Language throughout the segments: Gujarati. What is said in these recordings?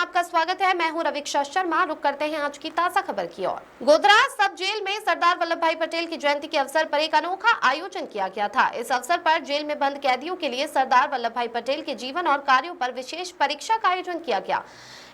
आपका स्वागत है। मैं हूं रवीक्षा शर्मा। रुक करते हैं आज की ताजा खबर की ओर। गोधरा सब जेल में सरदार वल्लभ भाई पटेल की जयंती के अवसर पर एक अनोखा आयोजन किया गया था। इस अवसर पर जेल में बंद कैदियों के लिए सरदार वल्लभ भाई पटेल के जीवन और कार्यों पर विशेष परीक्षा का आयोजन किया गया।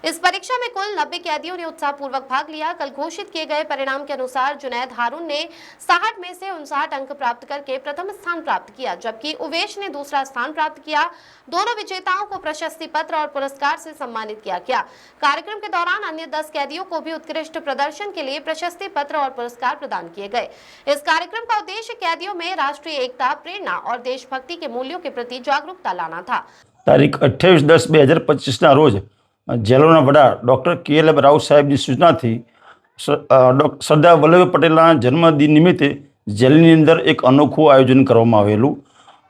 इस परीक्षा में कुल 90 कैदियों ने उत्साहपूर्वक भाग लिया। कल घोषित किए गए परिणाम के अनुसार जुनैद हारून ने 60 में से 59 अंक प्राप्त करके प्रथम स्थान प्राप्त किया, जबकि उवेश ने दूसरा स्थान प्राप्त किया। दोनों विजेताओं को प्रशस्ति पत्र और पुरस्कार से सम्मानित किया गया। कार्यक्रम के दौरान अन्य 10 कैदियों को भी उत्कृष्ट प्रदर्शन के लिए प्रशस्ति पत्र और पुरस्कार प्रदान किए गए। इस कार्यक्रम का उद्देश्य कैदियों में राष्ट्रीय एकता, प्रेरणा और देशभक्ति के मूल्यों के प्रति जागरूकता लाना था। तारीख 28/10/2025 रोज जेलोना वड़ा डॉक्टर KLM राव साहेबની સૂચનાથી સરદાર વલ્લભભાઈ પટેલના જન્મદિન નિમિત્તે જેલની અંદર એક અનોખું આયોજન કરવામાં આવેલું।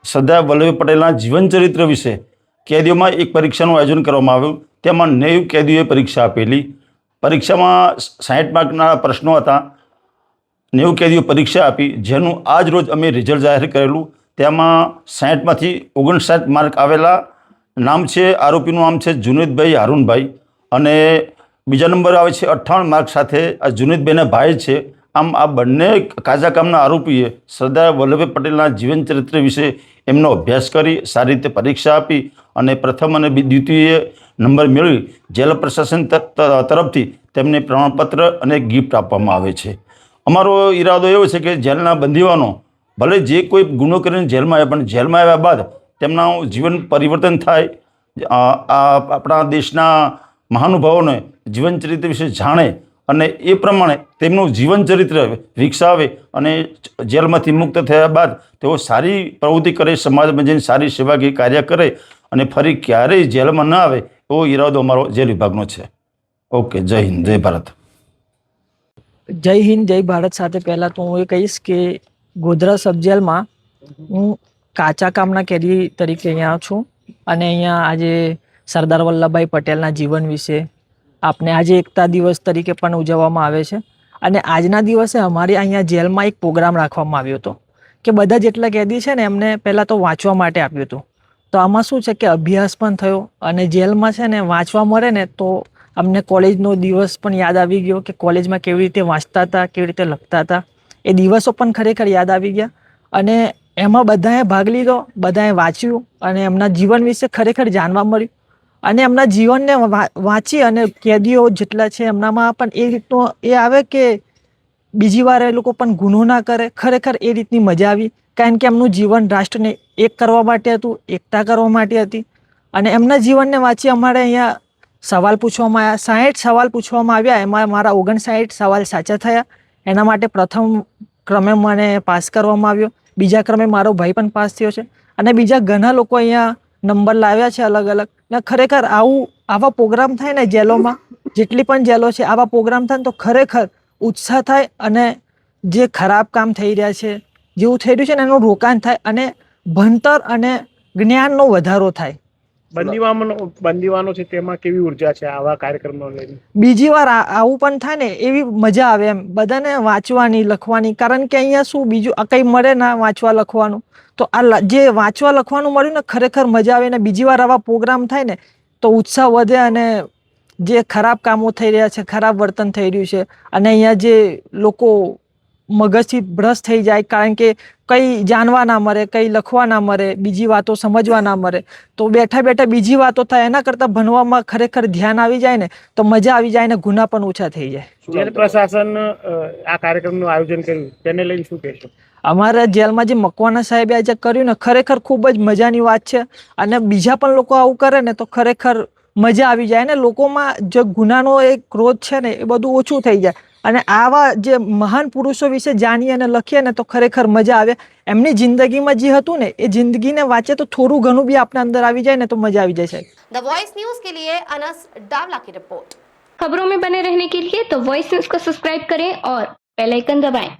સરદાર વલ્લભભાઈ પટેલના જીવનચરિત્ર વિશે કેદીઓમાં એક પરીક્ષાનું આયોજન કરવામાં આવ્યું। તેમાં 90 કેદીઓએ પરીક્ષા આપેલી। પરીક્ષામાં 60 માર્કના પ્રશ્નો હતા। 90 કેદીઓ પરીક્ષા આપી, જેનું આજ રોજ અમે રિઝલ્ટ જાહેર કરેલું। તેમાં 60માંથી 59 માર્ક આવેલા। नाम है आरोपीનું नाम है जुनैदभाई हारूनभाई અને બીજા નંબર આવે છે 58 માર્ક સાથે આ જુનૈદભાઈના ભાઈ છે। આમ આ બંને કાજા કામના આરોપીએ સરદાર વલ્લભભાઈ પટેલના જીવન ચરિત્ર વિશે એમનો અભ્યાસ કરી સારી રીતે પરીક્ષા આપી અને પ્રથમ અને દ્વિતીય નંબર મેળવી જેલ પ્રશાસન તરફથી તેમને પ્રમાણપત્ર અને ગિફ્ટ આપવામાં આવે છે। અમારો ઈરાદો એવો છે કે જેલના બંદીવાનો ભલે જે કોઈ ગુનો કરીને જેલમાં આવ્યા પણ જેલમાં આવ્યા બાદ તેમના જીવન પરિવર્તન થાય। આપણા દેશના મહાનુભાવોને જીવન ચરિત્ર વિશે જાણે અને એ પ્રમાણે તેમનું જીવન ચરિત્ર વિકસાવે અને જેલમાંથી મુક્ત થયા બાદ તેઓ સારી પ્રવૃત્તિ કરે, સમાજમાં જઈને સારી સેવાકીય કાર્ય કરે અને ફરી ક્યારેય જેલમાં ન આવે એવો ઈરાદો અમારો જેલ વિભાગનો છે। ઓકે, જય હિન્દ, જય ભારત। જય હિન્દ, જય ભારત। સાથે પહેલાં તો હું એ કહીશ કે ગોધરા સબ જેલમાં હું કાચા કામના કેદી તરીકે અહીંયા છું અને અહીંયા આજે સરદાર વલ્લભભાઈ પટેલના જીવન વિશે આપણે આજે એકતા દિવસ તરીકે પણ ઉજવવામાં આવે છે। અને આજના દિવસે અમારી અહીંયા જેલમાં એક પ્રોગ્રામ રાખવામાં આવ્યો હતો કે બધા જેટલા કેદી છે ને એમને પહેલાં તો વાંચવા માટે આપ્યું હતું। તો આમાં શું છે કે અભ્યાસ પણ થયો અને જેલમાં છે ને વાંચવા મળે ને તો અમને કોલેજનો દિવસ પણ યાદ આવી ગયો કે કોલેજમાં કેવી રીતે વાંચતા હતા, કેવી રીતે લખતા હતા। એ દિવસો પણ ખરેખર યાદ આવી ગયા અને એમાં બધાએ ભાગ લીધો, બધાએ વાંચ્યું અને એમના જીવન વિશે ખરેખર જાણવા મળ્યું અને એમના જીવનને વાંચી અને કેદીઓ જેટલા છે એમનામાં પણ એ રીતનો એ આવે કે બીજી વાર એ લોકો પણ ગુનો ના કરે। ખરેખર એ રીતની મજા આવી કારણ કે એમનું જીવન રાષ્ટ્રને એક કરવા માટે હતું, એકતા કરવા માટે હતી અને એમના જીવનને વાંચી અમારે અહીંયા સવાલ પૂછવામાં આવ્યા। 60 સવાલ પૂછવામાં આવ્યા, એમાં મારા 59 સવાલ સાચા થયા। એના માટે પ્રથમ ક્રમે મને પાસ કરવામાં આવ્યો, બીજા ક્રમે મારો ભાઈ પણ પાસ થયો છે અને બીજા ઘણા લોકો અહીંયા નંબર લાવ્યા છે અલગ અલગ। ને ખરેખર આવા પ્રોગ્રામ થાય ને જેલોમાં, જેટલી પણ જેલો છે આવા પ્રોગ્રામ થાય ને તો ખરેખર ઉત્સાહ થાય અને જે ખરાબ કામ થઈ રહ્યા છે, જેવું થઈ રહ્યું છે ને એનું રોકાણ થાય અને ભણતર અને જ્ઞાનનો વધારો થાય। બંદીવાનો છે તેમાં કેવી ઉર્જા છે આવા કાર્યક્રમો લઈને? બીજી વાર આવું પણ થાય ને એવી મજા આવે એમ બધાને વાંચવાની, લખવાની। કારણ કે અહીંયા શું બીજું કંઈ મળે ના વાંચવા લખવાનું, તો આ જે વાંચવા લખવાનું મળ્યું ને ખરેખર મજા આવે ને બીજી વાર આવા પ્રોગ્રામ થાય ને તો ઉત્સાહ વધે અને જે ખરાબ કામો થઈ રહ્યા છે, ખરાબ વર્તન થઈ રહ્યું છે અને અહીંયા જે લોકો મગજથી ભ્રષ્ટ થઈ જાય કારણ કે કંઈ જાણવા ના મળે, કંઈ લખવા ના મળે, બીજી વાતો સમજવા ના મળે, તો બેઠા બેઠા બીજી વાતો થાય। એના કરતાં ભણવામાં ખરેખર ધ્યાન આવી જાય ને તો મજા આવી જાય ને ગુના પણ ઓછા થઈ જાય। જેલ પ્રશાસન આ કાર્યક્રમનું આયોજન કર્યું તેને લઈને શું કહેશો? અમારા જેલમાં જે મકવાણા સાહેબે આજે કર્યું ને ખરેખર ખૂબ જ મજાની વાત છે અને બીજા પણ લોકો આવું કરે ને તો ખરેખર મજા આવી જાય ને લોકોમાં જે ગુનાનો એક ક્રોધ છે ને એ બધું ઓછું થઈ જાય અને આવા જે મહાન પુરુષો વિશે જાણીએ અને લખીએ ને તો ખરેખર મજા આવે। એમની જિંદગીમાં જે હતું ને એ જિંદગીને વાંચે તો થોડું ઘણું બી આપણા અંદર આવી જાય ને તો મજા આવી જાય છે। द वॉइस न्यूज के लिए अनस डावला की रिपोर्ट। खबरों में बने रहने के लिए द वॉइस न्यूज को सब्सक्राइब करें और बेल आइकन दबाएं।